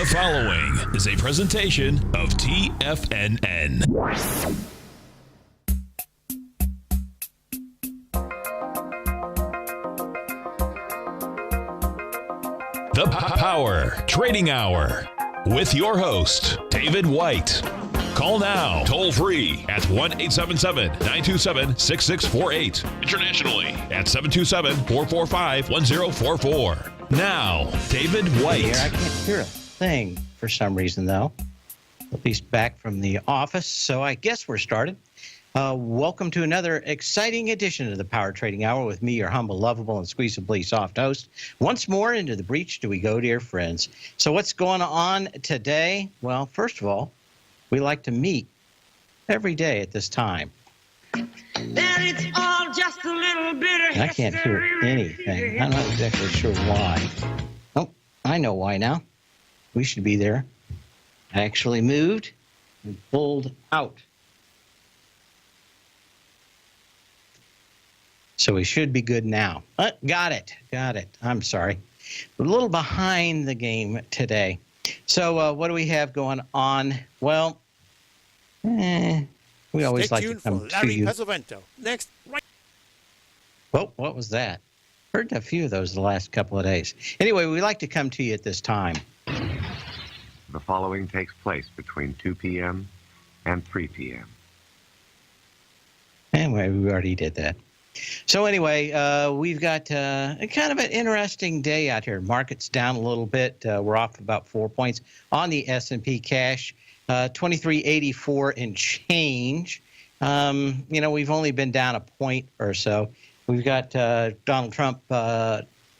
The following is a presentation of TFNN. The Power Trading Hour with your host, David White. Call now, toll free at 1-877-927-6648. Internationally at 727-445-1044. Now, David White. Here, I can't hear a thing for some reason, though. At least back from the office, so I guess we're started. Welcome to another exciting edition of the Power Trading Hour with me, your humble, lovable, and squeezably soft host. Once more into the breach do we go, dear friends. So what's going on today? Well, first of all, we like to meet every day at this time. It's all just a little bit of I can't hear anything. I'm not exactly sure why. Oh, I know why now. We should be there. I actually moved and pulled out. So we should be good now. Got it. I'm sorry. We're a little behind the game today. So what do we have going on? Well, we always like to come to you. Next. Well, what was that? Heard a few of those the last couple of days. Anyway, we like to come to you at this time. The following takes place between 2 p.m. and 3 p.m. Anyway, we already did that. So anyway, we've got kind of an interesting day out here. Market's down a little bit. We're off about 4 points on the S&P cash, 2384 and change. We've only been down a point or so. We've got Donald Trump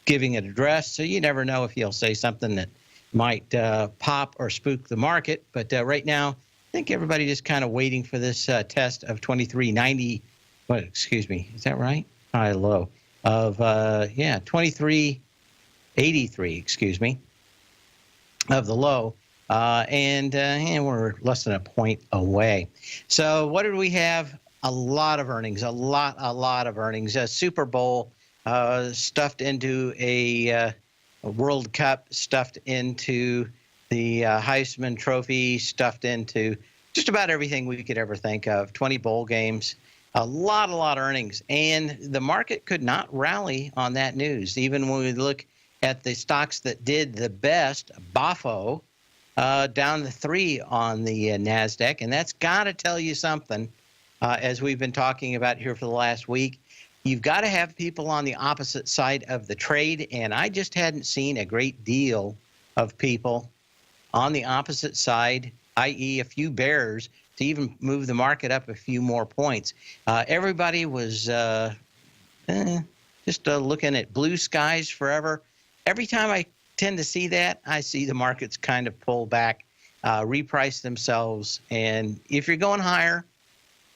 giving an address, so you never know if he'll say something that might pop or spook the market. But right now, I think everybody just kind of waiting for this test of 2390. Excuse me, is that right? High low of 2383. Excuse me, of the low, and we're less than a point away. So what did we have? A lot of earnings, a lot of earnings. A Super Bowl stuffed into a World Cup, stuffed into the Heisman Trophy, stuffed into just about everything we could ever think of. 20 bowl games. A lot of earnings, and the market could not rally on that news. Even when we look at the stocks that did the best, BAFO, down to 3 on the NASDAQ, and that's got to tell you something, as we've been talking about here for the last week. You've got to have people on the opposite side of the trade, and I just hadn't seen a great deal of people on the opposite side, i.e. a few bears, to even move the market up a few more points. Everybody was just looking at blue skies forever. Every time I tend to see that, I see the markets kind of pull back, reprice themselves. And if you're going higher,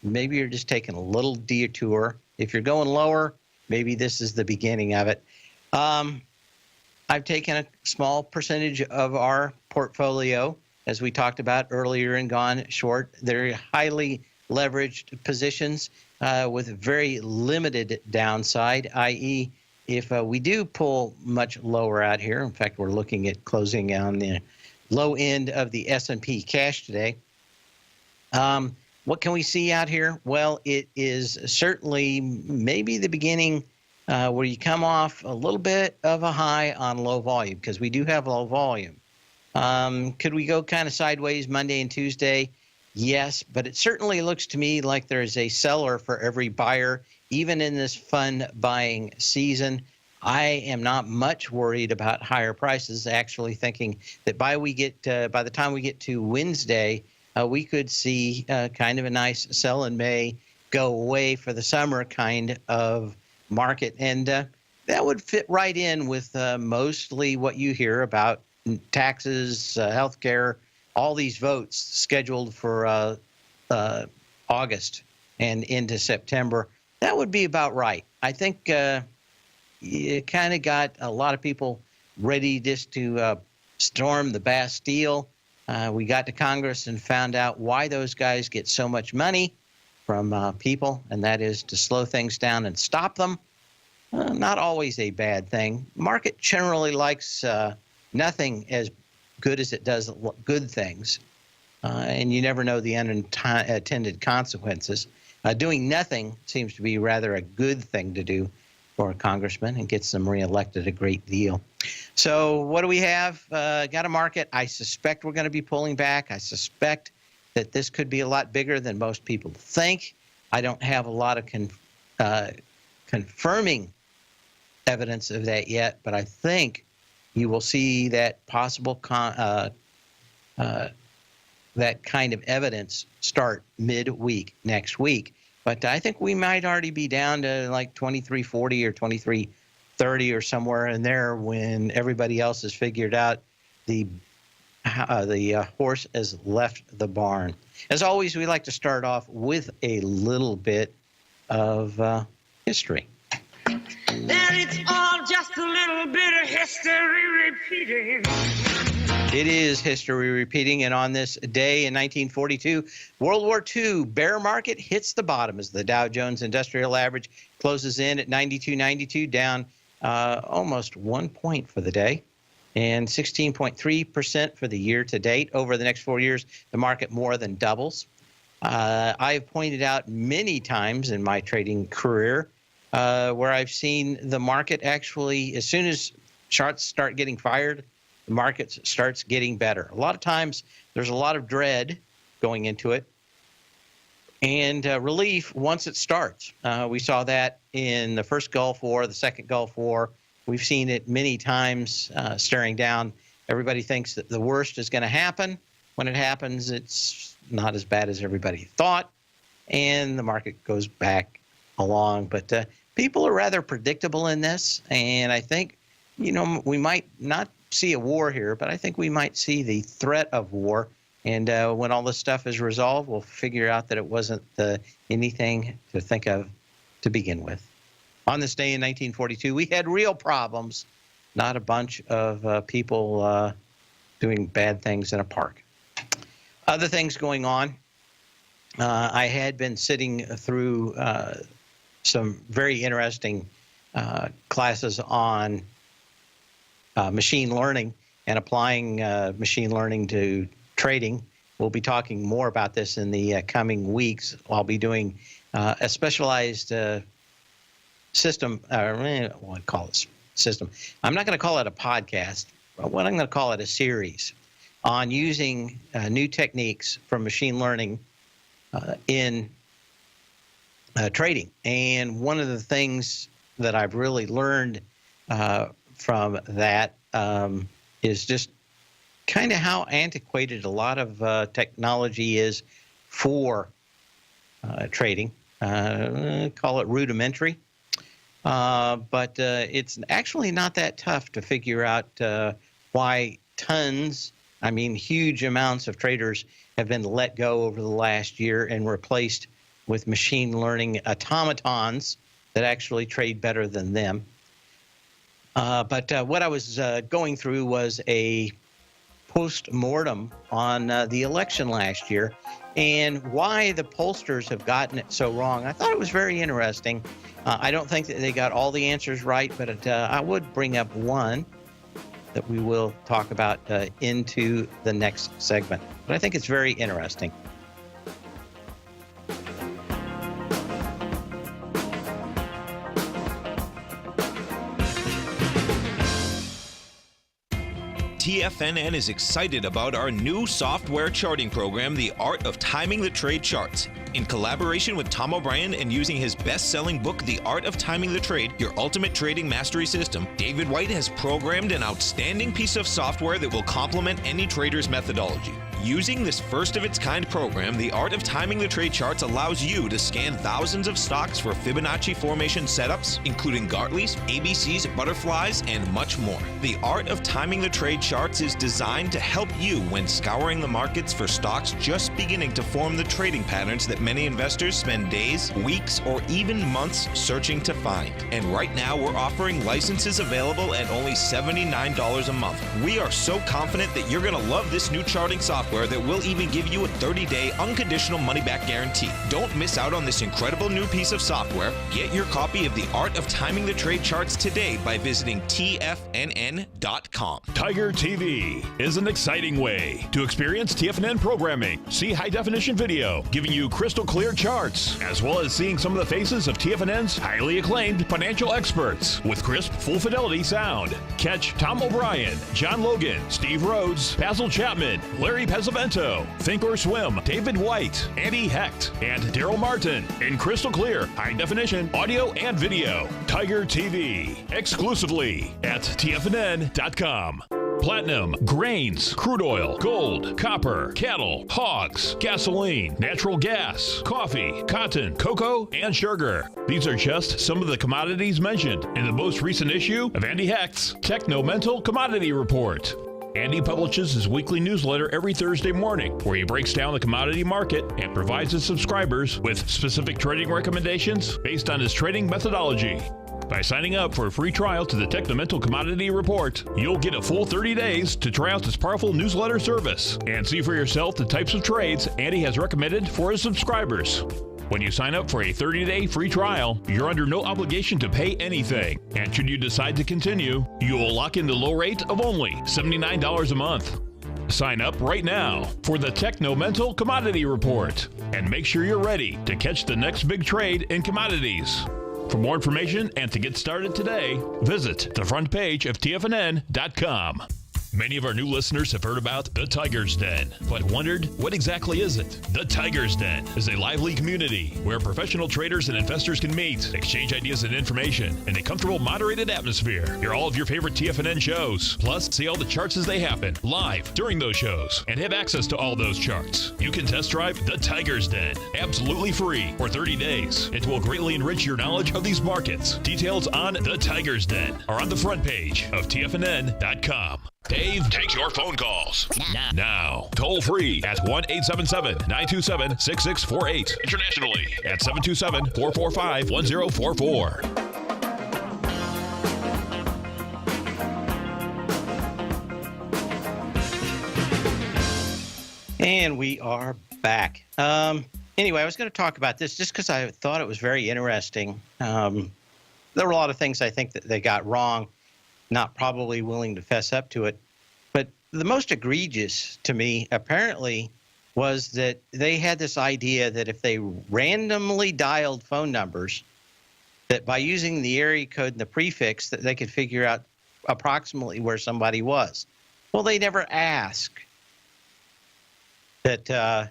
maybe you're just taking a little detour. If you're going lower, maybe this is the beginning of it. I've taken a small percentage of our portfolio, as we talked about earlier, and gone short. They're highly leveraged positions with very limited downside, i.e. if we do pull much lower out here. In fact, we're looking at closing on the low end of the S&P cash today. What can we see out here? Well, it is certainly maybe the beginning where you come off a little bit of a high on low volume, because we do have low volume. Could we go kind of sideways Monday and Tuesday? Yes, but it certainly looks to me like there's a seller for every buyer, even in this fun buying season. I am not much worried about higher prices, actually thinking that by the time we get to Wednesday, we could see kind of a nice sell in May, go away for the summer kind of market. And that would fit right in with mostly what you hear about taxes, healthcare, all these votes scheduled for August and into September. That would be about right. I think you kind of got a lot of people ready just to storm the Bastille. We got to Congress and found out why those guys get so much money from people, and that is to slow things down and stop them. Not always a bad thing. Market generally likes nothing as good as it does good things. And you never know the unintended consequences. Doing nothing seems to be rather a good thing to do for a congressman and gets them reelected a great deal. So what do we have? Got a market. I suspect we're going to be pulling back. I suspect that this could be a lot bigger than most people think. I don't have a lot of confirming evidence of that yet, but I think you will see that possible that kind of evidence start midweek next week. But I think we might already be down to like 23.40 or 23.30 or somewhere in there when everybody else has figured out the horse has left the barn. As always, we like to start off with a little bit of history. Then it's all just a little bit of history repeating. It is history repeating, and on this day in 1942, World War II bear market hits the bottom as the Dow Jones Industrial Average closes in at 92.92, down almost 1 point for the day, and 16.3% for the year to date. Over the next 4 years, the market more than doubles. I've pointed out many times in my trading career where I've seen the market actually, as soon as charts start getting fired, the market starts getting better. A lot of times there's a lot of dread going into it and relief once it starts. We saw that in the first Gulf War, the second Gulf War. We've seen it many times staring down. Everybody thinks that the worst is going to happen. When it happens, it's not as bad as everybody thought, and the market goes back along. But people are rather predictable in this, and I think, we might not see a war here, but I think we might see the threat of war. And when all this stuff is resolved, we'll figure out that it wasn't anything to think of to begin with. On this day in 1942, we had real problems, not a bunch of people doing bad things in a park. Other things going on. I had been sitting through some very interesting classes on machine learning and applying machine learning to trading. We'll be talking more about this in the coming weeks. I'll be doing a specialized system, what call it system. I'm not going to call it a podcast, but what I'm going to call it a series on using new techniques from machine learning in trading. And one of the things that I've really learned from that is just kind of how antiquated a lot of technology is for trading. Call it rudimentary, but it's actually not that tough to figure out why huge amounts of traders have been let go over the last year and replaced with machine learning automatons that actually trade better than them. But what I was going through was a post-mortem on the election last year and why the pollsters have gotten it so wrong. I thought it was very interesting. I don't think that they got all the answers right, but I would bring up one that we will talk about into the next segment. But I think it's very interesting. TFNN is excited about our new software charting program, The Art of Timing the Trade Charts. In collaboration with Tom O'Brien and using his best-selling book, The Art of Timing the Trade, Your Ultimate Trading Mastery System, David White has programmed an outstanding piece of software that will complement any trader's methodology. Using this first-of-its-kind program, The Art of Timing the Trade Charts allows you to scan thousands of stocks for Fibonacci formation setups, including Gartley's, ABC's, butterflies, and much more. The Art of Timing the Trade Charts is designed to help you when scouring the markets for stocks just beginning to form the trading patterns that many investors spend days, weeks, or even months searching to find. And right now, we're offering licenses available at only $79 a month. We are so confident that you're going to love this new charting software software that will even give you a 30-day unconditional money-back guarantee. Don't miss out on this incredible new piece of software. Get your copy of The Art of Timing the Trade Charts today by visiting TFNN.com. Tiger TV is an exciting way to experience TFNN programming. See high-definition video giving you crystal clear charts, as well as seeing some of the faces of TFNN's highly acclaimed financial experts with crisp, full-fidelity sound. Catch Tom O'Brien, John Logan, Steve Rhodes, Basil Chapman, Larry Pesavento, Think or Swim, David White, Andy Hecht, and Daryl Martin in crystal clear, high-definition audio and video. Tiger TV, exclusively at TFNN.com. Platinum, grains, crude oil, gold, copper, cattle, hogs, gasoline, natural gas, coffee, cotton, cocoa, and sugar. These are just some of the commodities mentioned in the most recent issue of Andy Hecht's Techno-Mental Commodity Report. Andy publishes his weekly newsletter every Thursday morning, where he breaks down the commodity market and provides his subscribers with specific trading recommendations based on his trading methodology. By signing up for a free trial to the Techno-Mental Commodity Report, you'll get a full 30 days to try out this powerful newsletter service and see for yourself the types of trades Andy has recommended for his subscribers. When you sign up for a 30-day free trial, you're under no obligation to pay anything. And should you decide to continue, you will lock in the low rate of only $79 a month. Sign up right now for the Techno-Mental Commodity Report and make sure you're ready to catch the next big trade in commodities. For more information and to get started today, visit the front page of TFNN.com. Many of our new listeners have heard about the Tiger's Den, but wondered, what exactly is it? The Tiger's Den is a lively community where professional traders and investors can meet, exchange ideas and information in a comfortable, moderated atmosphere. Hear all of your favorite TFNN shows, plus see all the charts as they happen live during those shows, and have access to all those charts. You can test drive the Tiger's Den absolutely free for 30 days. It will greatly enrich your knowledge of these markets. Details on the Tiger's Den are on the front page of TFNN.com. Dave takes your phone calls now. Toll free at 1-877-927-6648. Internationally at 727-445-1044. And we are back. Anyway, I was going to talk about this just because I thought it was very interesting. There were a lot of things I think that they got wrong, not probably willing to fess up to it. But the most egregious to me, apparently, was that they had this idea that if they randomly dialed phone numbers, that by using the area code and the prefix, that they could figure out approximately where somebody was. Well, they never ask that, are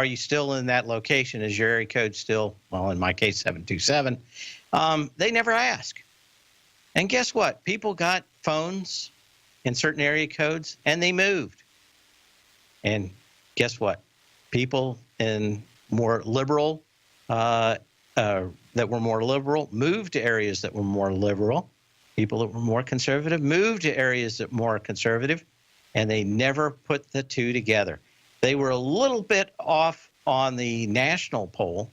you still in that location? Is your area code still, well, in my case, 727? They never ask. And guess what? People got phones in certain area codes, and they moved. And guess what? People in more liberal, that were more liberal, moved to areas that were more liberal. People that were more conservative moved to areas that were more conservative, and they never put the two together. They were a little bit off on the national poll,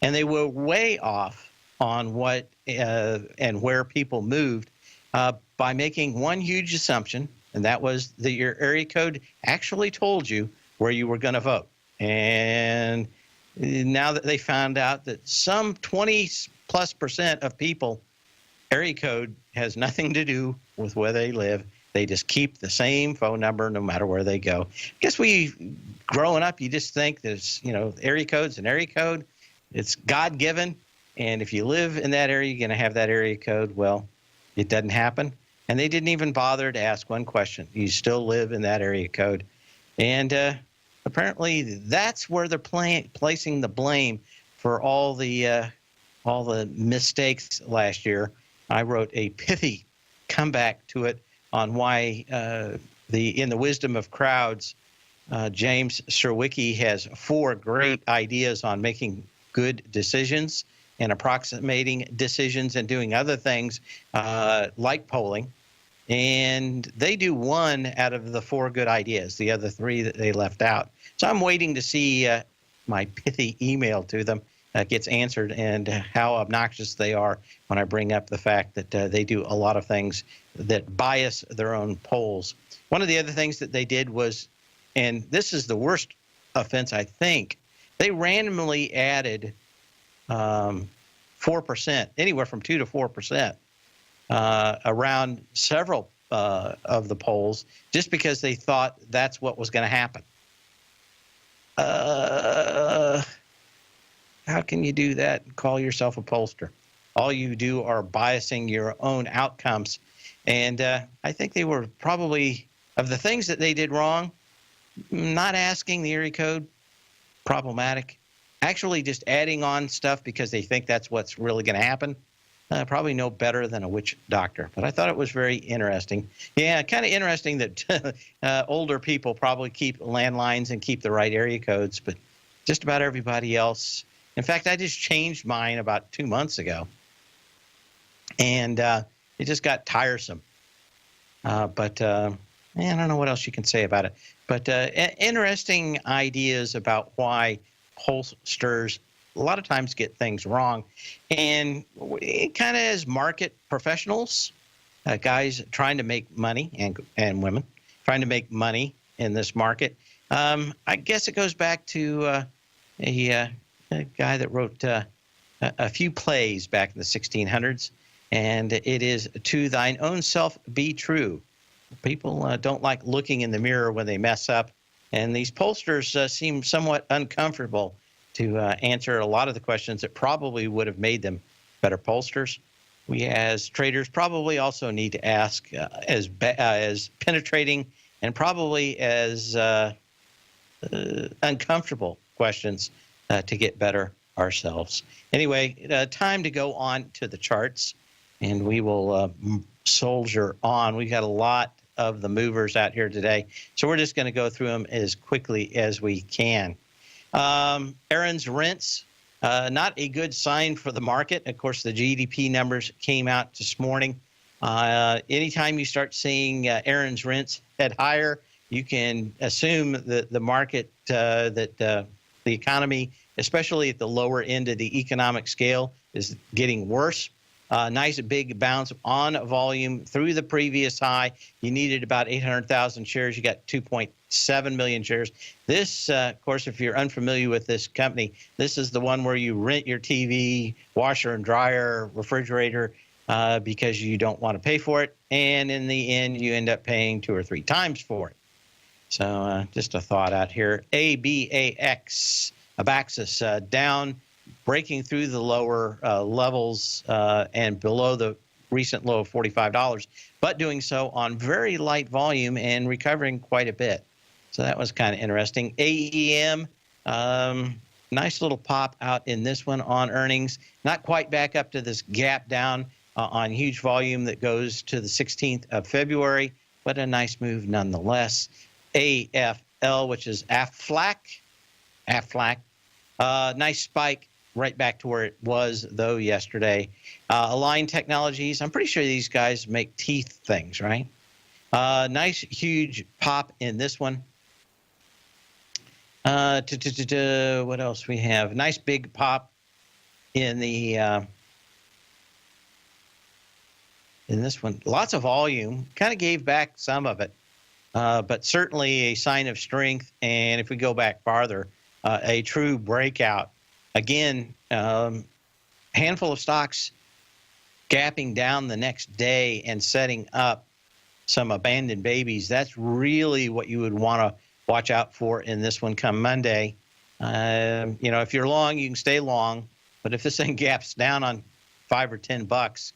and they were way off on what and where people moved by making one huge assumption, and that was that your area code actually told you where you were going to vote. And now that they found out that some 20+% of people, area code has nothing to do with where they live. They just keep the same phone number no matter where they go. I guess growing up, you just think there's, area code's an area code. It's God-given. And if you live in that area, you're going to have that area code. Well, it doesn't happen. And they didn't even bother to ask one question. You still live in that area code. And apparently that's where they're placing the blame for all the mistakes last year. I wrote a pithy comeback to it on why in the wisdom of crowds, James Surowiecki has 4 great ideas on making good decisions and approximating decisions and doing other things like polling. And they do 1 out of the 4 good ideas, the other 3 that they left out. So I'm waiting to see my pithy email to them gets answered, and how obnoxious they are when I bring up the fact that they do a lot of things that bias their own polls. One of the other things that they did was, and this is the worst offense, I think, they randomly added 4%, anywhere from 2 to 4%, around several of the polls, just because they thought that's what was going to happen. How can you do that and call yourself a pollster? All you do are biasing your own outcomes. And I think they were probably, of the things that they did wrong, not asking the area code, problematic. Actually just adding on stuff because they think that's what's really going to happen, probably no better than a witch doctor. But I thought it was very interesting. Yeah, kind of interesting that older people probably keep landlines and keep the right area codes, but just about everybody else. In fact, I just changed mine about 2 months ago, and it just got tiresome. But I don't know what else you can say about it. But interesting ideas about why pollsters a lot of times get things wrong. And kind of as market professionals, guys trying to make money, and women trying to make money in this market, I guess it goes back to a guy that wrote a few plays back in the 1600s, and it is "To thine own self be true." People don't like looking in the mirror when they mess up, and these pollsters seem somewhat uncomfortable to answer a lot of the questions that probably would have made them better pollsters. We as traders probably also need to ask as penetrating and probably as uncomfortable questions to get better ourselves. Anyway, time to go on to the charts, and we will soldier on. We've got a lot of the movers out here today, so we're just going to go through them as quickly as we can. Aaron's rents, not a good sign for the market. Of course, the GDP numbers came out this morning. Anytime you start seeing Aaron's rents head higher, you can assume that the market, that the economy, especially at the lower end of the economic scale, is getting worse. Nice big bounce on volume through the previous high. You needed about 800,000 shares. You got 2.7 million shares. This, of course, if you're unfamiliar with this company, this is the one where you rent your TV, washer and dryer, refrigerator, because you don't want to pay for it. And in the end, you end up paying 2 or 3 times for it. So just a thought out here. ABAX, Abaxis, down, breaking through the lower levels and below the recent low of $45, but doing so on very light volume and recovering quite a bit. So that was kind of interesting. AEM, nice little pop out in this one on earnings. Not quite back up to this gap down on huge volume that goes to the 16th of February, but a nice move nonetheless. AFL, which is Aflac, nice spike right back to where it was, though, yesterday. Align Technologies, I'm pretty sure these guys make teeth things, right? Nice, huge pop in this one. What else we have? Nice big pop in the in this one. Lots of volume. Kind of gave back some of it, but certainly a sign of strength. And if we go back farther, a true breakout. Again, handful of stocks gapping down the next day and setting up some abandoned babies. That's really what you would want to watch out for in this one come Monday. If you're long, you can stay long, but if this thing gaps down on $5 or $10,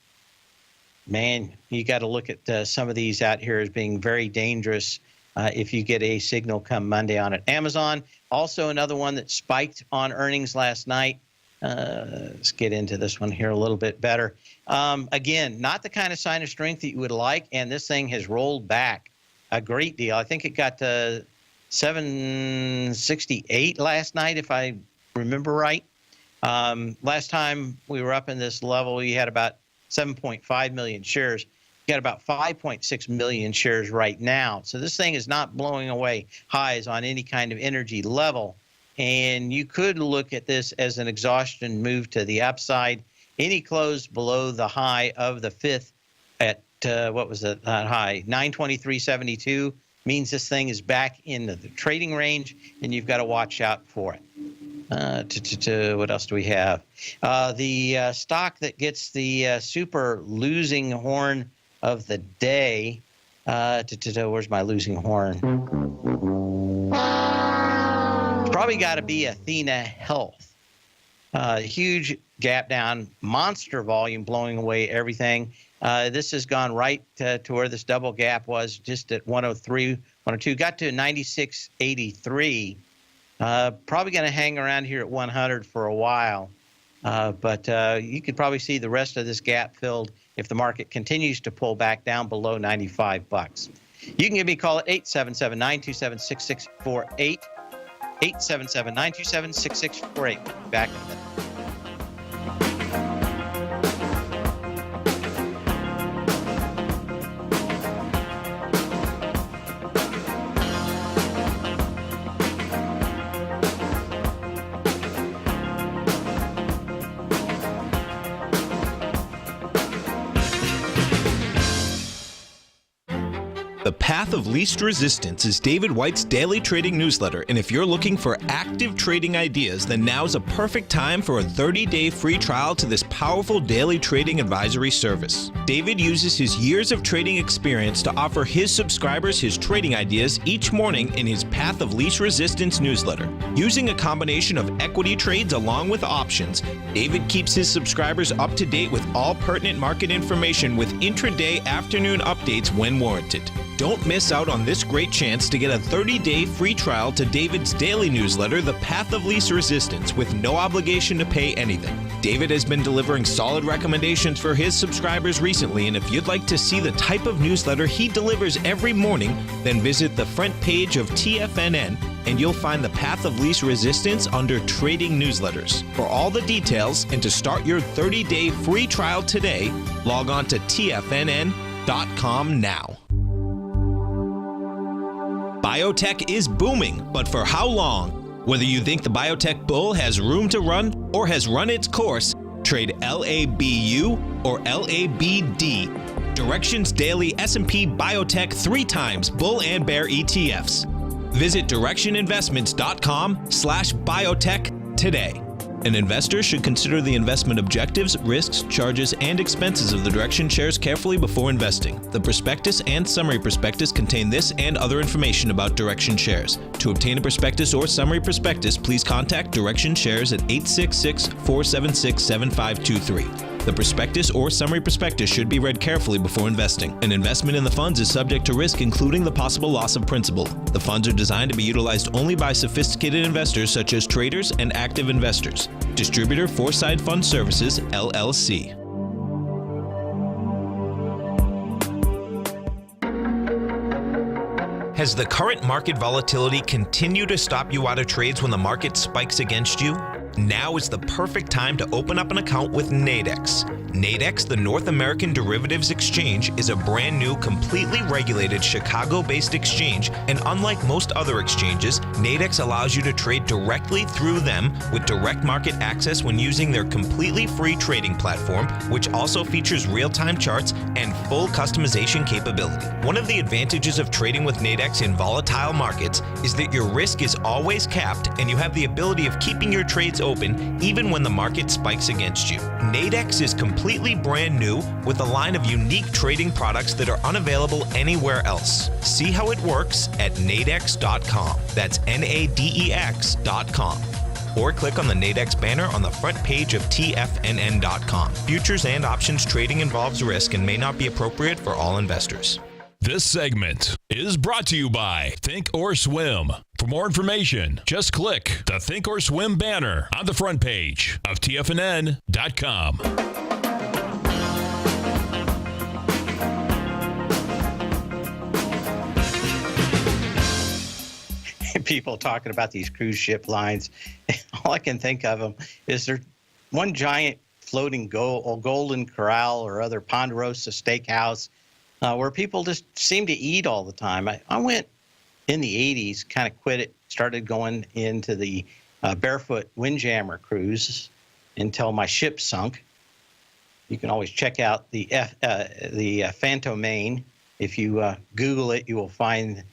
man, you got to look at some of these out here as being very dangerous if you get a signal come Monday on it. Amazon, also another one that spiked on earnings last night. Let's get into this one here a little bit better. Again, not the kind of sign of strength that you would like, and this thing has rolled back a great deal. I think it got to 768 last night, if I remember right. Last time we were up in this level, we had about 7.5 million shares. You got about 5.6 million shares right now. So this thing is not blowing away highs on any kind of energy level. and you could look at this as an exhaustion move to the upside. Any close below the high of the 5th at, what was that high? 923.72 means this thing is back in the trading range, and you've got to watch out for it. What else do we have? The stock that gets the super losing horn of the day. Where's my losing horn? It's probably got to be Athena Health. Huge gap down, monster volume blowing away everything. This has gone right to where this double gap was, just at 103, 102, got to 96.83. Probably going to hang around here at 100 for a while, but you could probably see the rest of this gap filled if the market continues to pull back down below 95 bucks. You can give me a call at 877-927-6648, 877-927-6648. Back in a minute. The Path of Least Resistance is David White's daily trading newsletter, and if you're looking for active trading ideas, then now's a perfect time for a 30-day free trial to this powerful daily trading advisory service. David uses his years of trading experience to offer his subscribers his trading ideas each morning in his Path of Least Resistance newsletter. Using a combination of equity trades along with options, David keeps his subscribers up to date with all pertinent market information with intraday afternoon updates when warranted. Don't miss out on this great chance to get a 30-day free trial to David's daily newsletter, The Path of Least Resistance, with no obligation to pay anything. David has been delivering solid recommendations for his subscribers recently, and if you'd like to see the type of newsletter he delivers every morning, then visit the front page of TFNN, and you'll find The Path of Least Resistance under Trading Newsletters. For all the details and to start your 30-day free trial today, log on to TFNN.com now. Biotech is booming, but for how long? Whether you think the biotech bull has room to run or has run its course, trade LABU or LABD. Direction's daily S&P Biotech 3 times bull and bear ETFs. Visit directioninvestments.com/biotech today. An investor should consider the investment objectives, risks, charges, and expenses of the Direction shares carefully before investing. The prospectus and summary prospectus contain this and other information about Direction shares. To obtain a prospectus or summary prospectus, please contact Direction shares at 866-476-7523. The prospectus or summary prospectus should be read carefully before investing. An investment in the funds is subject to risk, including the possible loss of principal. The funds are designed to be utilized only by sophisticated investors such as traders and active investors. Distributor Foreside Fund Services, LLC. Has the current market volatility continued to stop you out of trades when the market spikes against you? Now is the perfect time to open up an account with Nadex. Nadex, the North American Derivatives Exchange, is a brand new, completely regulated Chicago-based exchange, and unlike most other exchanges, Nadex allows you to trade directly through them with direct market access when using their completely free trading platform, which also features real-time charts and full customization capability. One of the advantages of trading with Nadex in volatile markets is that your risk is always capped and you have the ability of keeping your trades open even when the market spikes against you. Nadex is completely brand new with a line of unique trading products that are unavailable anywhere else. See how it works at nadex.com. That's NADEX.com. Or click on the Nadex banner on the front page of TFNN.com. Futures and options trading involves risk and may not be appropriate for all investors. This segment is brought to you by Think or Swim. For more information, just click the Think or Swim banner on the front page of TFNN.com. People talking about these cruise ship lines. All I can think of them is there one giant floating Golden Corral or other Ponderosa Steakhouse where people just seem to eat all the time. I went in the 80s, kind of quit it, started going into the barefoot windjammer cruise until my ship sunk. You can always check out the Phantom Main. If you Google it, you will find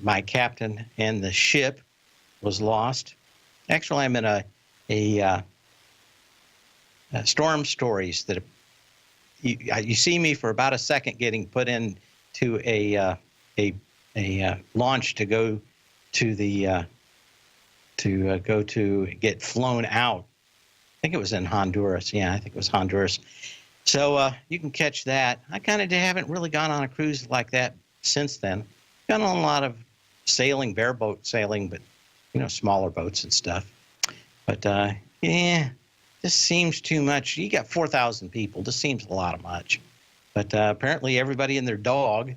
my captain and the ship was lost. Actually, I'm in a storm stories that you see me for about a second getting put into a launch to go to the to get flown out. I think it was in Honduras. Yeah, I think it was Honduras. So you can catch that. I kind of haven't really gone on a cruise like that since then. Gone on a lot of sailing, bareboat sailing, but smaller boats and stuff. But yeah, this seems too much. You got 4,000 people. This seems a lot of much. But apparently everybody and their dog.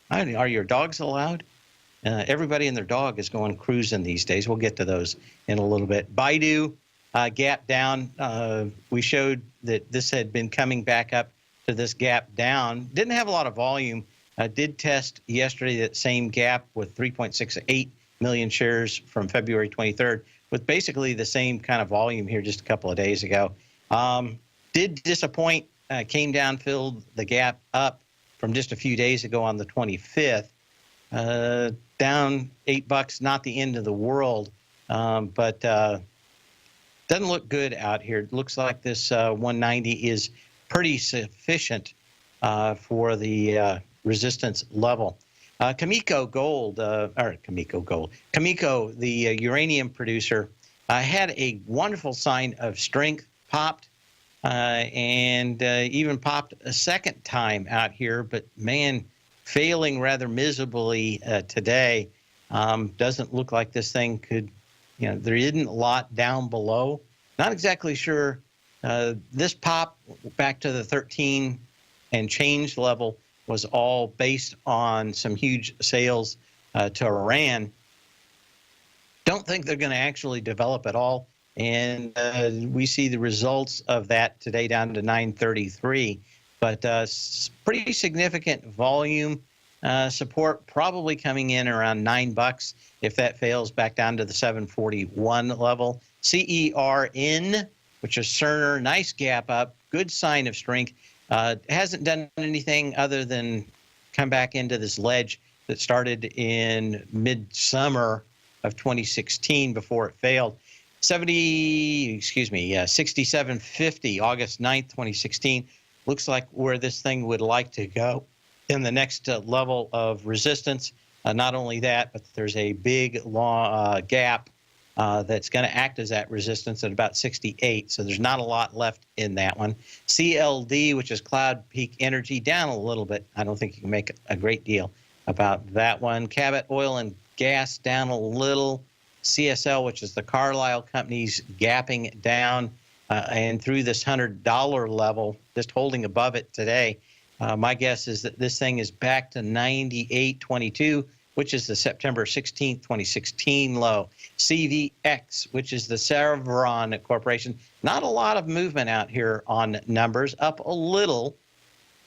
Are your dogs allowed? Everybody and their dog is going cruising these days. We'll get to those in a little bit. Baidu gap down. We showed that this had been coming back up to this gap down. Didn't have a lot of volume. Did test yesterday that same gap with 3.68 million shares from February 23rd, with basically the same kind of volume here just a couple of days ago. Did disappoint. Came down, filled the gap up from just a few days ago on the 25th. Down $8, not the end of the world, but doesn't look good out here. It looks like this 190 is pretty sufficient for the resistance level. Cameco, the uranium producer, had a wonderful sign of strength, popped, and even popped a second time out here, but man, failing rather miserably today. Doesn't look like this thing could, there isn't a lot down below. Not exactly sure. This pop back to the 13 and change level was all based on some huge sales to Iran. Don't think they're going to actually develop at all. And we see the results of that today down to 933. But pretty significant volume support, probably coming in around $9. If that fails, back down to the 741 level. CERN, which is Cerner, nice gap up, good sign of strength. Hasn't done anything other than come back into this ledge that started in midsummer of 2016 before it failed. 6750, August 9th, 2016. Looks like where this thing would like to go in the next level of resistance. Not only that, but there's a big gap that's going to act as that resistance at about 68. So there's not a lot left in that one. CLD, which is Cloud Peak Energy, down a little bit. I don't think you can make a great deal about that one. Cabot Oil and Gas down a little. CSL, which is the Carlisle Company's gapping down and through this $100 level, just holding above it today. My guess is that this thing is back to 98.22, which is the September 16th, 2016 low. CVX, which is the Chevron Corporation. Not a lot of movement out here on numbers, up a little,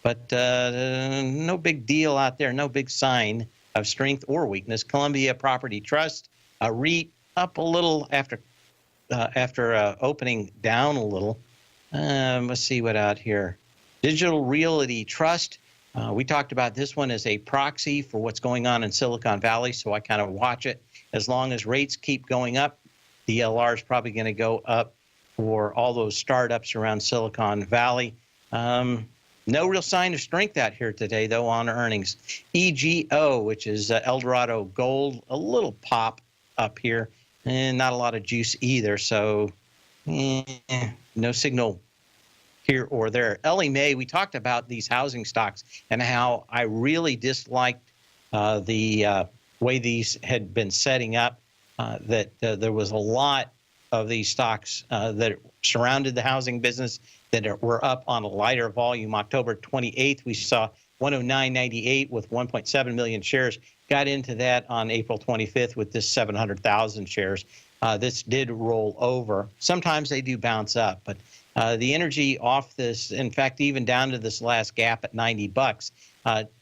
but no big deal out there, no big sign of strength or weakness. Columbia Property Trust, a REIT, up a little after opening down a little. Let's see what out here. Digital Realty Trust. We talked about this one as a proxy for what's going on in Silicon Valley, so I kind of watch it. As long as rates keep going up, DLR is probably going to go up for all those startups around Silicon Valley. No real sign of strength out here today, though, on earnings. EGO, which is Eldorado Gold, a little pop up here, and not a lot of juice either, so no signal here or there. Ellie Mae, we talked about these housing stocks and how I really disliked the way these had been setting up, that there was a lot of these stocks that surrounded the housing business that were up on a lighter volume. October 28th, we saw 109.98 with 1.7 million shares. Got into that on April 25th with this 700,000 shares. This did roll over. Sometimes they do bounce up, but the energy off this, in fact, even down to this last gap at $90,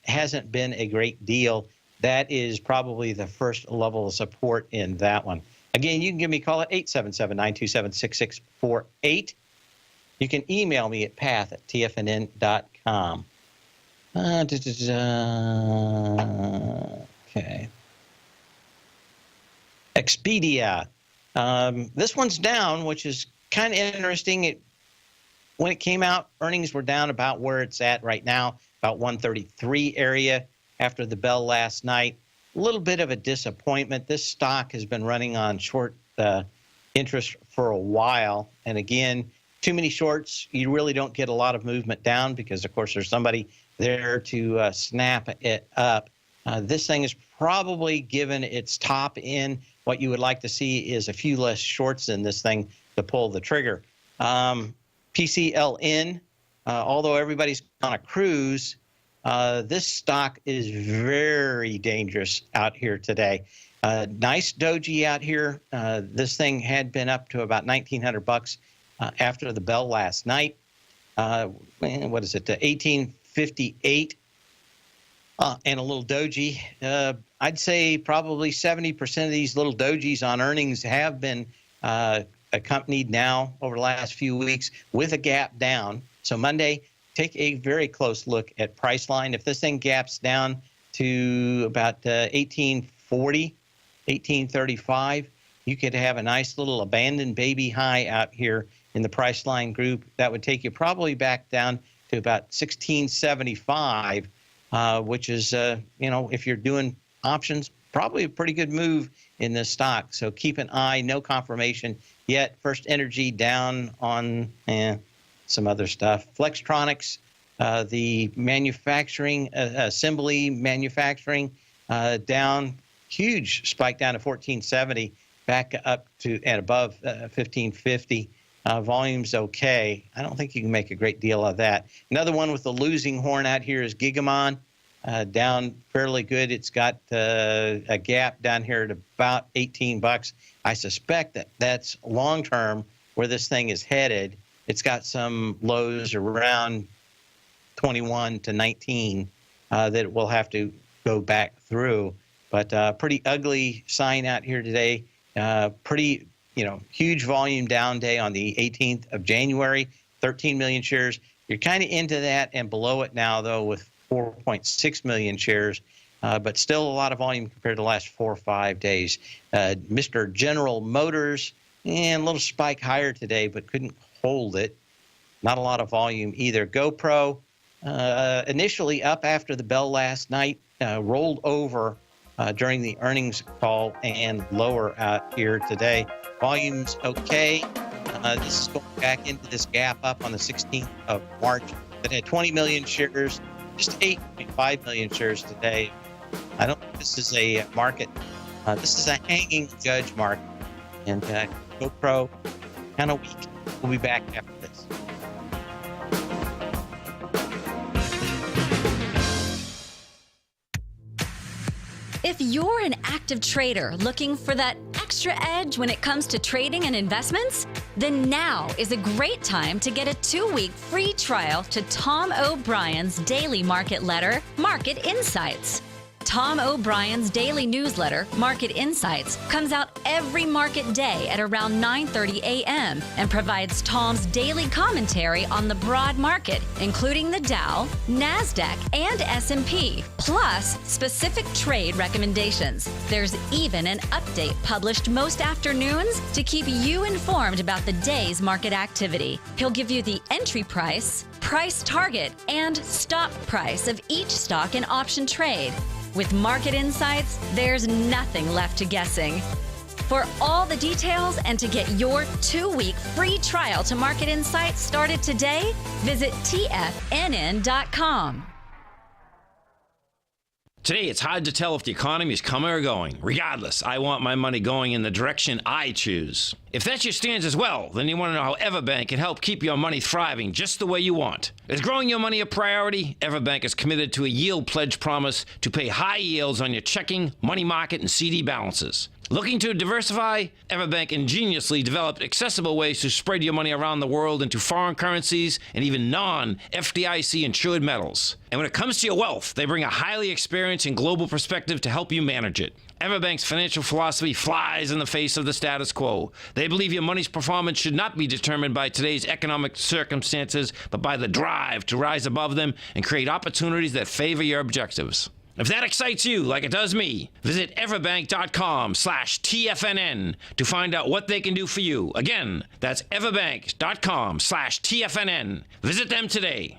hasn't been a great deal. That is probably the first level of support in that one. Again, you can give me a call at 877-927-6648. You can email me at path@tfnn.com. Okay. Expedia. This one's down, which is kind of interesting. When it came out, earnings were down about where it's at right now, about 133 area after the bell last night. A little bit of a disappointment. This stock has been running on short interest for a while. And again, too many shorts, you really don't get a lot of movement down because, of course, there's somebody there to snap it up. This thing is probably given its top in. What you would like to see is a few less shorts in this thing to pull the trigger. PCLN, although everybody's on a cruise, this stock is very dangerous out here today. Nice doji out here. This thing had been up to about $1,900 after the bell last night. What is it? 1858 and a little doji. I'd say probably 70% of these little dojis on earnings have been accompanied now over the last few weeks with a gap down. So Monday, take a very close look at Priceline. If this thing gaps down to about 1840, 1835, you could have a nice little abandoned baby high out here in the Priceline group. That would take you probably back down to about 1675, which is, if you're doing options, probably a pretty good move in this stock. So keep an eye. No confirmation yet. First Energy down on some other stuff. Flextronics, the manufacturing, assembly manufacturing, down, huge spike down to 1470, back up to and above 1550. Volume's okay. I don't think you can make a great deal of that. Another one with the losing horn out here is Gigamon, down fairly good. It's got a gap down here at about $18. I suspect that that's long term where this thing is headed. It's got some lows around 21 to 19 that we'll have to go back through. But pretty ugly sign out here today. Pretty, huge volume down day on the 18th of January, 13 million shares. You're kind of into that and below it now, though, with 4.6 million shares, but still a lot of volume compared to the last 4 or 5 days. Mr. General Motors, and a little spike higher today, but couldn't hold it. Not a lot of volume either. GoPro, initially up after the bell last night, rolled over during the earnings call and lower out here today. Volume's okay. This is going back into this gap up on the 16th of March that had 20 million shares, just 8.5 million shares today. I don't think this is a market. This is a hanging judge market. And GoPro, kind of weak. We'll be back after this. If you're an active trader looking for that extra edge when it comes to trading and investments, then now is a great time to get a 2-week free trial to Tom O'Brien's daily market letter, Market Insights. Tom O'Brien's daily newsletter, Market Insights, comes out every market day at around 9:30 a.m. and provides Tom's daily commentary on the broad market, including the Dow, NASDAQ, and S&P, plus specific trade recommendations. There's even an update published most afternoons to keep you informed about the day's market activity. He'll give you the entry price, price target, and stop price of each stock and option trade. With Market Insights, there's nothing left to guessing. For all the details and to get your 2-week free trial to Market Insights started today, visit TFNN.com. Today, it's hard to tell if the economy is coming or going. Regardless, I want my money going in the direction I choose. If that's your stance as well, then you want to know how Everbank can help keep your money thriving just the way you want. Is growing your money a priority? Everbank is committed to a yield pledge promise to pay high yields on your checking, money market, and CD balances. Looking to diversify? Everbank ingeniously developed accessible ways to spread your money around the world into foreign currencies and even non-FDIC insured metals. And when it comes to your wealth, they bring a highly experienced and global perspective to help you manage it. Everbank's financial philosophy flies in the face of the status quo. They believe your money's performance should not be determined by today's economic circumstances, but by the drive to rise above them and create opportunities that favor your objectives. If that excites you like it does me, visit everbank.com/TFNN to find out what they can do for you. Again, that's everbank.com/TFNN. Visit them today.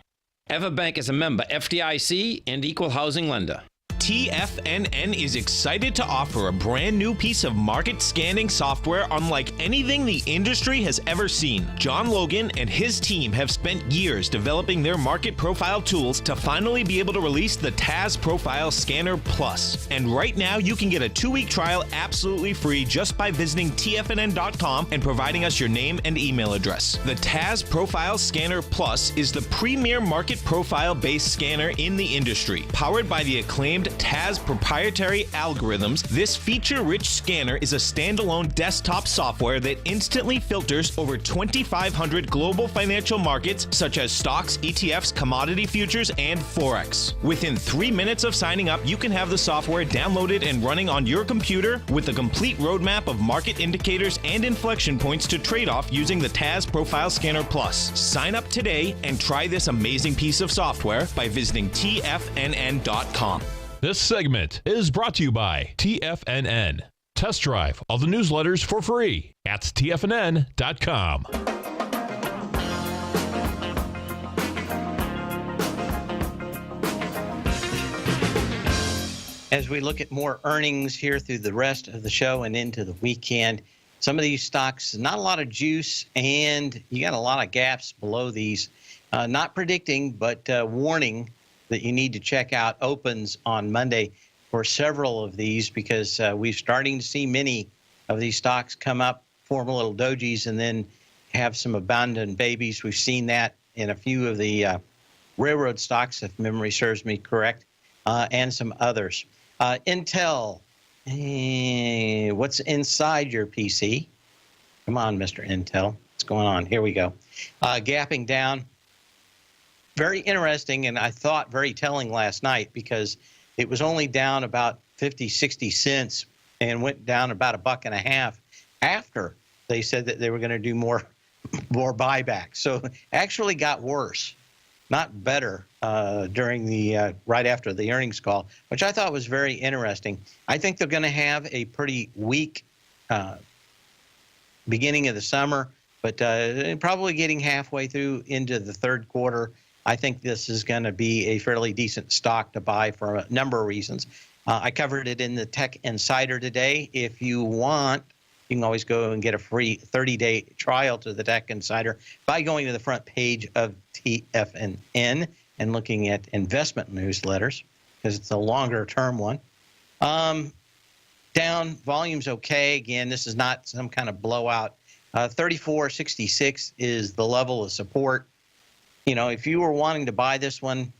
Everbank is a member FDIC and equal housing lender. TFNN is excited to offer a brand new piece of market scanning software unlike anything the industry has ever seen. John Logan and his team have spent years developing their market profile tools to finally be able to release the TAS Profile Scanner Plus. And right now you can get a 2-week trial absolutely free just by visiting TFNN.com and providing us your name and email address. The TAS Profile Scanner Plus is the premier market profile based scanner in the industry. Powered by the acclaimed TAS proprietary algorithms, this feature-rich scanner is a standalone desktop software that instantly filters over 2,500 global financial markets such as stocks, ETFs, commodity futures, and Forex. Within 3 minutes of signing up, you can have the software downloaded and running on your computer with a complete roadmap of market indicators and inflection points to trade off using the TAS Profile Scanner Plus. Sign up today and try this amazing piece of software by visiting TFNN.com. This segment is brought to you by TFNN. Test drive all the newsletters for free at TFNN.com. As we look at more earnings here through the rest of the show and into the weekend, some of these stocks, not a lot of juice, and you got a lot of gaps below these. Not predicting, but warning that you need to check out opens on Monday for several of these, because we're starting to see many of these stocks come up, form a little dojis, and then have some abandoned babies. We've seen that in a few of the railroad stocks, if memory serves me correct, and some others. Intel, what's inside your PC? Come on, Mr. Intel. What's going on? Here we go. Gapping down. Very interesting, and I thought very telling last night, because it was only down about 50, 60 cents and went down about $1.50 after they said that they were going to do more buybacks. So actually got worse, not better, during the right after the earnings call, which I thought was very interesting. I think they're going to have a pretty weak beginning of the summer, but probably getting halfway through into the third quarter. I think this is going to be a fairly decent stock to buy for a number of reasons. I covered it in the Tech Insider today. If you want, you can always go and get a free 30-day trial to the Tech Insider by going to the front page of TFNN and looking at investment newsletters, because it's a longer-term one. Down, volume's okay. Again, this is not some kind of blowout. 34.66 is the level of support. You know, if you were wanting to buy this one,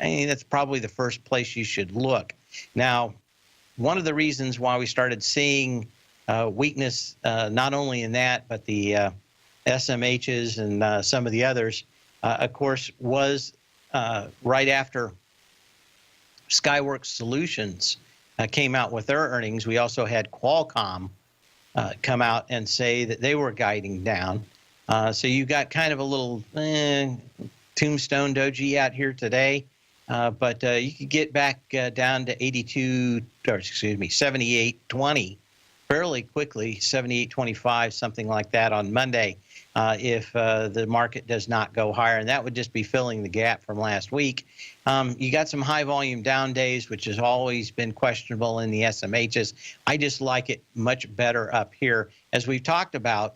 I mean, that's probably the first place you should look. Now, one of the reasons why we started seeing weakness, not only in that, but the SMHs and some of the others, of course, was right after Skyworks Solutions came out with their earnings. We also had Qualcomm come out and say that they were guiding down. So you got kind of a little tombstone doji out here today, but you could get back down to 78.20 fairly quickly, 78.25, something like that on Monday, if the market does not go higher, and that would just be filling the gap from last week. You got some high volume down days, which has always been questionable in the SMHs. I just like it much better up here. As we've talked about,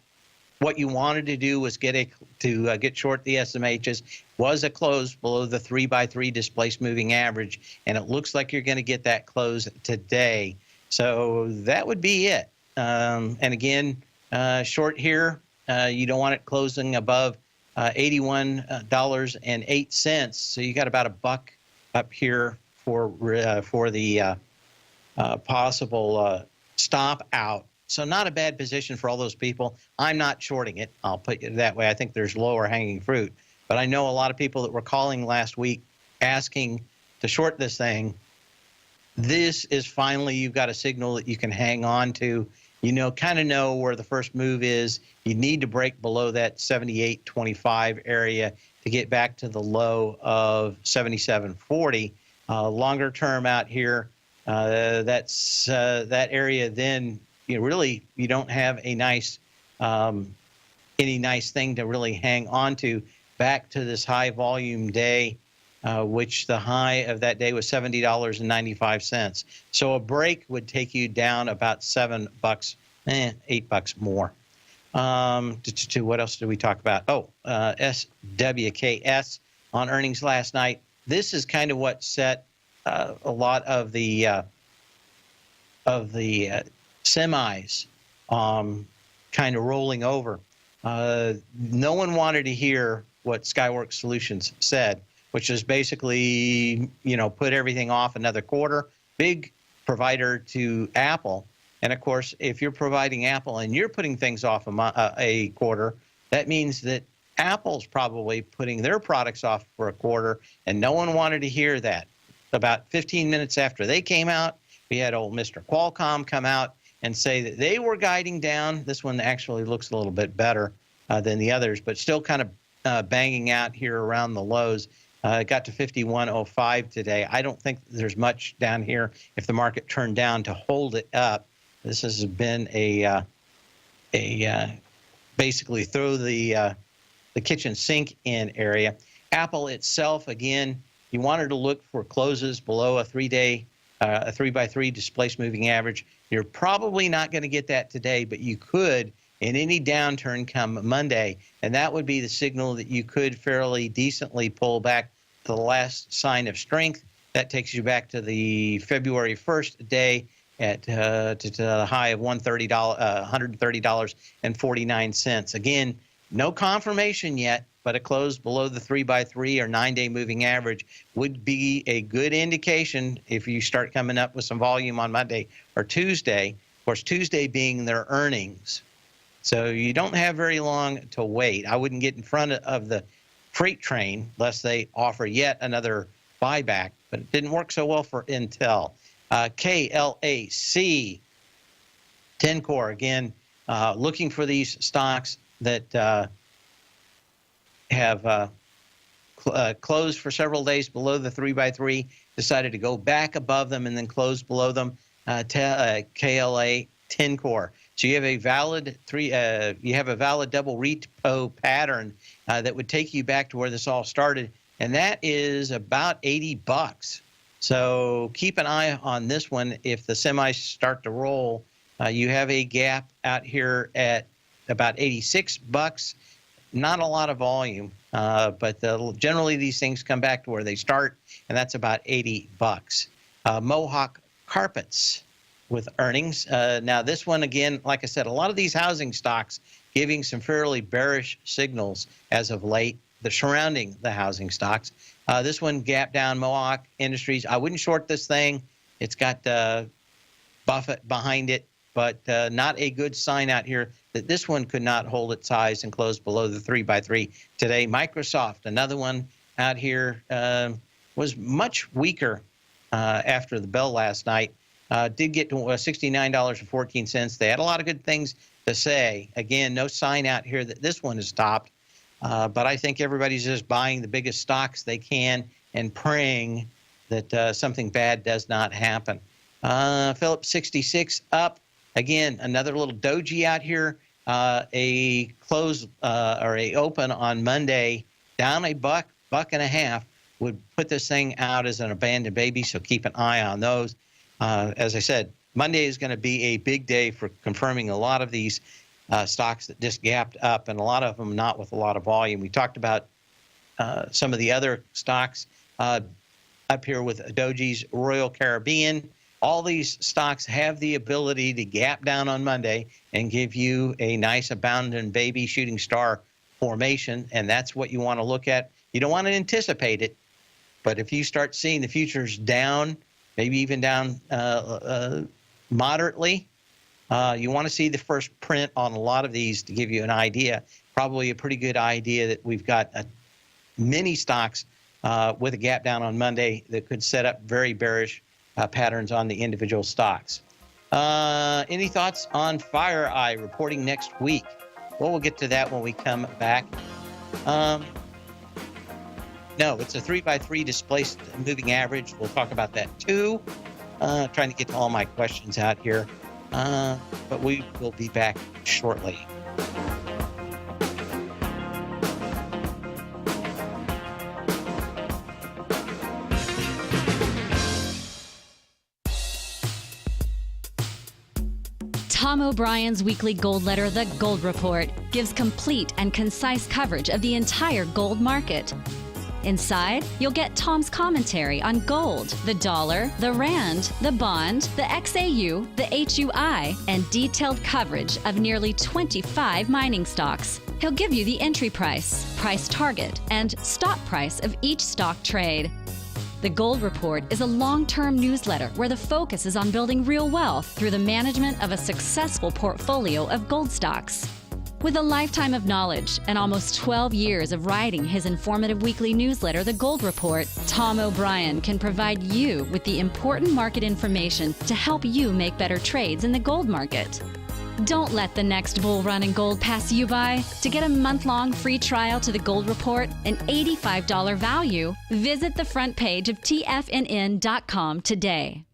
what you wanted to do was get short the SMHs, was a close below the 3x3 displaced moving average, and it looks like you're going to get that close today. So that would be it. And again, short here, you don't want it closing above $81.08. So you got about $1 up here for the possible stop out. So not a bad position for all those people. I'm not shorting it. I'll put it that way. I think there's lower hanging fruit. But I know a lot of people that were calling last week asking to short this thing. This is finally, you've got a signal that you can hang on to. Kind of know where the first move is. You need to break below that 78.25 area to get back to the low of 77.40. Longer term out here, that's that area. Then you don't have a nice any nice thing to really hang on to. Back to this high volume day, which the high of that day was $70.95. So a break would take you down about $7, $8 more. What else did we talk about? SWKS on earnings last night. This is kind of what set a lot of the semis kind of rolling over. No one wanted to hear what Skyworks Solutions said, which is basically, put everything off another quarter. Big provider to Apple. And of course, if you're providing Apple and you're putting things off a quarter, that means that Apple's probably putting their products off for a quarter, and no one wanted to hear that. About 15 minutes after they came out, we had old Mr. Qualcomm come out and say that they were guiding down. This one actually looks a little bit better than the others, but still kind of banging out here around the lows. It got to 51.05 today. I don't think there's much down here if the market turned down to hold it up. This has been a basically throw the kitchen sink in area. Apple itself, again, you wanted to look for closes below a 3-day, a 3x3 displaced moving average. You're probably not going to get that today, but you could in any downturn come Monday, and that would be the signal that you could fairly decently pull back to the last sign of strength. That takes you back to the February 1st day at to the high of $130.49. Again, no confirmation yet, but a close below the 3x3 or 9-day moving average would be a good indication if you start coming up with some volume on Monday or Tuesday. Of course, Tuesday being their earnings. So you don't have very long to wait. I wouldn't get in front of the freight train lest they offer yet another buyback, but it didn't work so well for Intel. KLAC, 10-core, again, looking for these stocks that have closed for several days below the 3x3, decided to go back above them and then close below them. KLA 10-core. So you have a valid double repo pattern that would take you back to where this all started, and that is about $80. So keep an eye on this one. If the semis start to roll, you have a gap out here at about $86. Not a lot of volume, but generally these things come back to where they start, and that's about $80. Mohawk Carpets with earnings. Now this one, again, like I said, a lot of these housing stocks giving some fairly bearish signals as of late, surrounding the housing stocks. This one, gap down, Mohawk Industries. I wouldn't short this thing. It's got Buffett behind it, but not a good sign out here that this one could not hold its highs and close below the 3x3 today. Microsoft, another one out here, was much weaker after the bell last night. Did get to $69.14. They had a lot of good things to say. Again, no sign out here that this one has stopped. But I think everybody's just buying the biggest stocks they can and praying that something bad does not happen. Phillips 66 up. Again, another little doji out here. A close or a open on Monday down a buck and a half would put this thing out as an abandoned baby, so keep an eye on those. As I said, Monday is going to be a big day for confirming a lot of these stocks that just gapped up, and a lot of them not with a lot of volume. We talked about some of the other stocks up here with Doji's Royal Caribbean. All these stocks have the ability to gap down on Monday and give you a nice abandoned baby shooting star formation, and that's what you want to look at. You don't want to anticipate it, but if you start seeing the futures down, maybe even down moderately, You want to see the first print on a lot of these to give you an idea. Probably a pretty good idea that we've got many stocks with a gap down on Monday that could set up very bearish patterns on the individual stocks. Any thoughts on FireEye reporting next week? Well, we'll get to that when we come back. No, it's a 3x3 displaced moving average. We'll talk about that too. Trying to get to all my questions out here. But we will be back shortly. Tom O'Brien's weekly gold letter, The Gold Report, gives complete and concise coverage of the entire gold market. Inside, you'll get Tom's commentary on gold, the dollar, the rand, the bond, the XAU, the HUI, and detailed coverage of nearly 25 mining stocks. He'll give you the entry price, price target, and stop price of each stock trade. The Gold Report is a long-term newsletter where the focus is on building real wealth through the management of a successful portfolio of gold stocks. With a lifetime of knowledge and almost 12 years of writing his informative weekly newsletter, The Gold Report, Tom O'Brien can provide you with the important market information to help you make better trades in the gold market. Don't let the next bull run in gold pass you by. To get a month-long free trial to The Gold Report, an $85 value, visit the front page of TFNN.com today.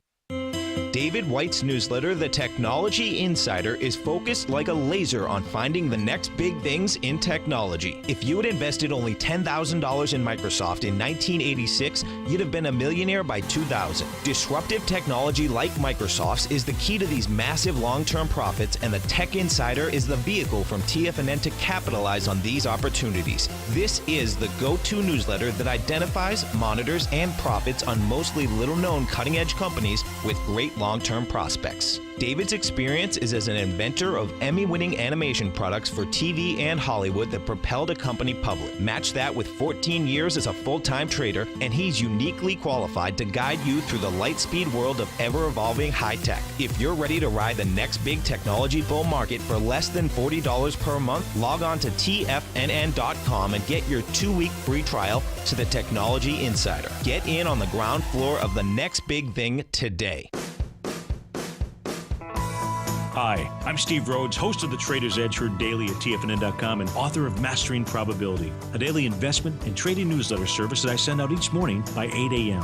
David White's newsletter, The Technology Insider, is focused like a laser on finding the next big things in technology. If you had invested only $10,000 in Microsoft in 1986, you'd have been a millionaire by 2000. Disruptive technology like Microsoft's is the key to these massive long-term profits, and the Tech Insider is the vehicle from TFNN to capitalize on these opportunities. This is the go-to newsletter that identifies, monitors, and profits on mostly little-known cutting-edge companies with great long-term prospects. David's experience is as an inventor of Emmy-winning animation products for TV and Hollywood that propelled a company public. Match that with 14 years as a full-time trader, and he's uniquely qualified to guide you through the light-speed world of ever-evolving high-tech. If you're ready to ride the next big technology bull market for less than $40 per month, log on to TFNN.com and get your 2-week free trial to the Technology Insider. Get in on the ground floor of the next big thing today. Hi, I'm Steve Rhodes, host of the Trader's Edge, heard daily at TFNN.com and author of Mastering Probability, a daily investment and trading newsletter service that I send out each morning by 8 a.m.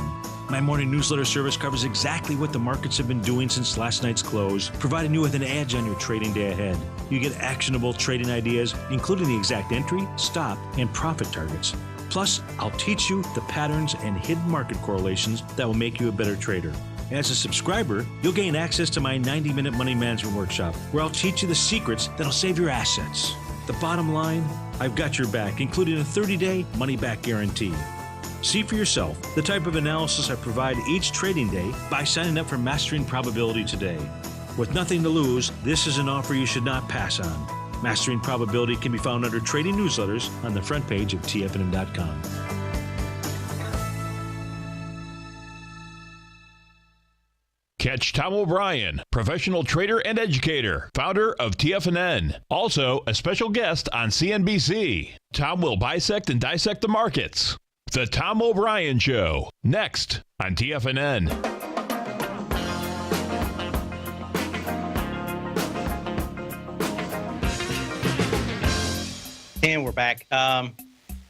My morning newsletter service covers exactly what the markets have been doing since last night's close, providing you with an edge on your trading day ahead. You get actionable trading ideas, including the exact entry, stop, and profit targets. Plus, I'll teach you the patterns and hidden market correlations that will make you a better trader. As a subscriber, you'll gain access to my 90-minute money management workshop, where I'll teach you the secrets that'll save your assets. The bottom line, I've got your back, including a 30-day money-back guarantee. See for yourself the type of analysis I provide each trading day by signing up for Mastering Probability today. With nothing to lose, this is an offer you should not pass on. Mastering Probability can be found under Trading Newsletters on the front page of TFNN.com. Catch Tom O'Brien, professional trader and educator, founder of TFNN. Also, a special guest on CNBC. Tom will bisect and dissect the markets. The Tom O'Brien Show, next on TFNN. And we're back.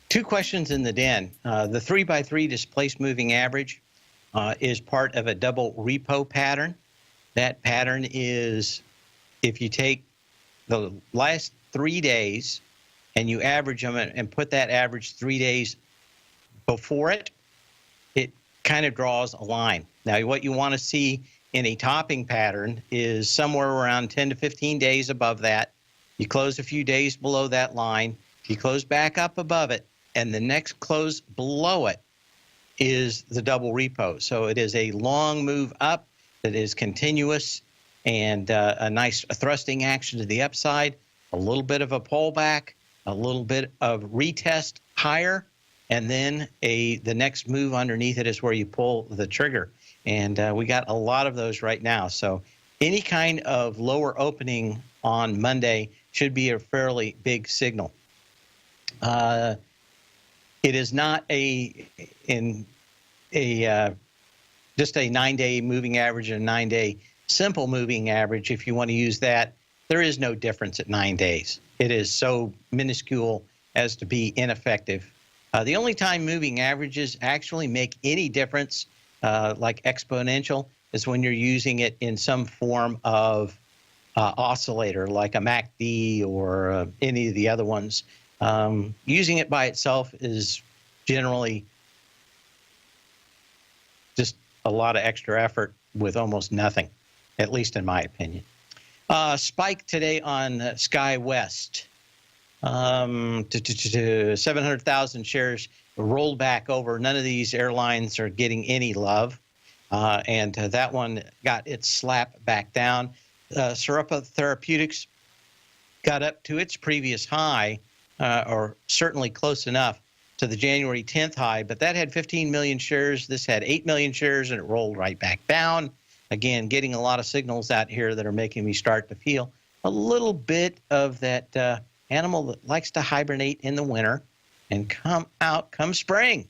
2 questions in the den. The 3x3 displaced moving average is part of a double repo pattern. That pattern is, if you take the last 3 days and you average them and put that average 3 days before it, it kind of draws a line. Now, what you want to see in a topping pattern is somewhere around 10 to 15 days above that. You close a few days below that line. You close back up above it, and the next close below it is the double repo. So it is a long move up that is continuous and a nice thrusting action to the upside, a little bit of a pullback, a little bit of retest higher, and then the next move underneath it is where you pull the trigger. And we got a lot of those right now. So any kind of lower opening on Monday should be a fairly big signal. It is not just a 9-day moving average and a 9-day simple moving average. If you want to use that, there is no difference at 9 days. It is so minuscule as to be ineffective. The only time moving averages actually make any difference, like exponential, is when you're using it in some form of oscillator, like a MACD or any of the other ones. Using it by itself is generally just a lot of extra effort with almost nothing, at least in my opinion. Spike today on Sky West. 700,000 shares rolled back over. None of these airlines are getting any love. And that one got its slap back down. Sarepta Therapeutics got up to its previous high, or certainly close enough to the January 10th high, but that had 15 million shares. This had 8 million shares, and it rolled right back down. Again, getting a lot of signals out here that are making me start to feel a little bit of that animal that likes to hibernate in the winter and come out come spring.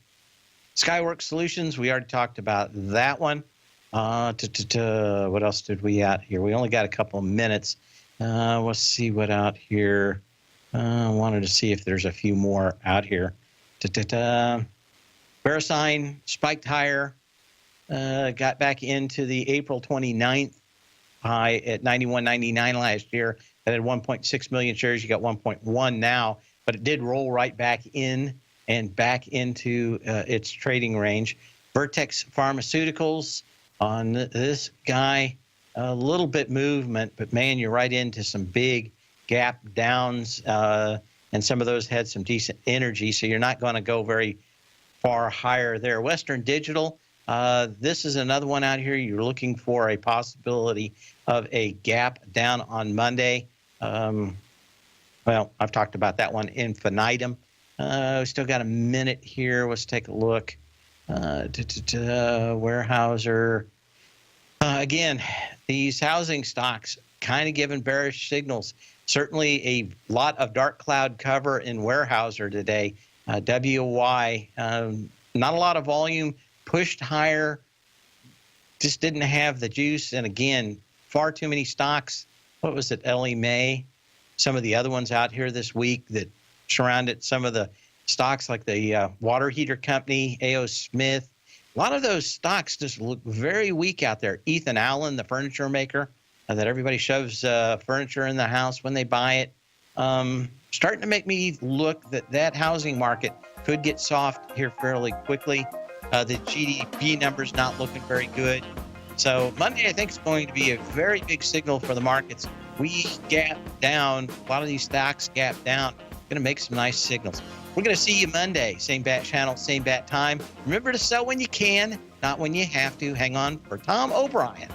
Skyworks Solutions, we already talked about that one. What else did we out here? We only got a couple of minutes. Let's see what out here. I wanted to see if there's a few more out here. VeriSign spiked higher, got back into the April 29th high at 91.99 last year. That had 1.6 million shares. You got 1.1 now, but it did roll right back in and back into its trading range. Vertex Pharmaceuticals on this guy, a little bit movement, but man, you're right into some big gap downs, and some of those had some decent energy, so you're not going to go very far higher there. Western Digital, this is another one out here. You're looking for a possibility of a gap down on Monday. Well, I've talked about that one infinitum. We still got a minute here. Let's take a look. Weyerhaeuser. Again, these housing stocks kind of giving bearish signals. Certainly a lot of dark cloud cover in Weyerhaeuser today. WY, not a lot of volume, pushed higher, just didn't have the juice. And again, far too many stocks. What was it, Ellie Mae? Some of the other ones out here this week that surrounded some of the stocks like the water heater company, A.O. Smith. A lot of those stocks just look very weak out there. Ethan Allen, the furniture maker, that everybody shoves furniture in the house when they buy it. Starting to make me look that housing market could get soft here fairly quickly. The GDP numbers not looking very good. So Monday, I think, is going to be a very big signal for the markets. We gap down. A lot of these stocks gap down. Going to make some nice signals. We're going to see you Monday. Same bat channel, same bat time. Remember to sell when you can, not when you have to. Hang on for Tom O'Brien.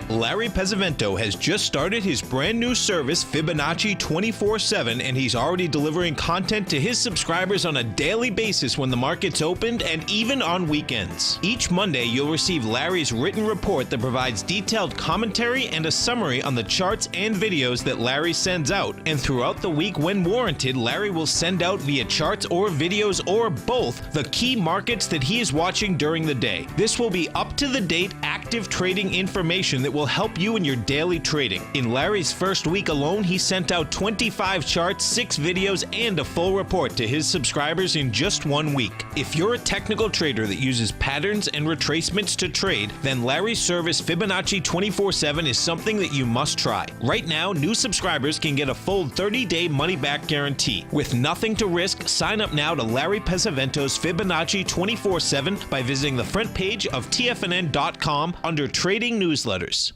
Larry Pesavento has just started his brand new service, Fibonacci 24/7, and he's already delivering content to his subscribers on a daily basis when the market's opened and even on weekends. Each Monday, you'll receive Larry's written report that provides detailed commentary and a summary on the charts and videos that Larry sends out. And throughout the week, when warranted, Larry will send out via charts or videos or both the key markets that he is watching during the day. This will be up-to-the-date, active trading information that will help you in your daily trading. In Larry's first week alone, he sent out 25 charts, 6 videos, and a full report to his subscribers in just 1 week. If you're a technical trader that uses patterns and retracements to trade, then Larry's service Fibonacci 24/7 is something that you must try. Right now, new subscribers can get a full 30-day money-back guarantee. With nothing to risk, sign up now to Larry Pesavento's Fibonacci 24/7 by visiting the front page of TFNN.com under Trading Newsletters.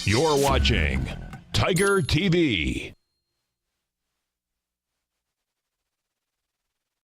You're watching Tiger TV.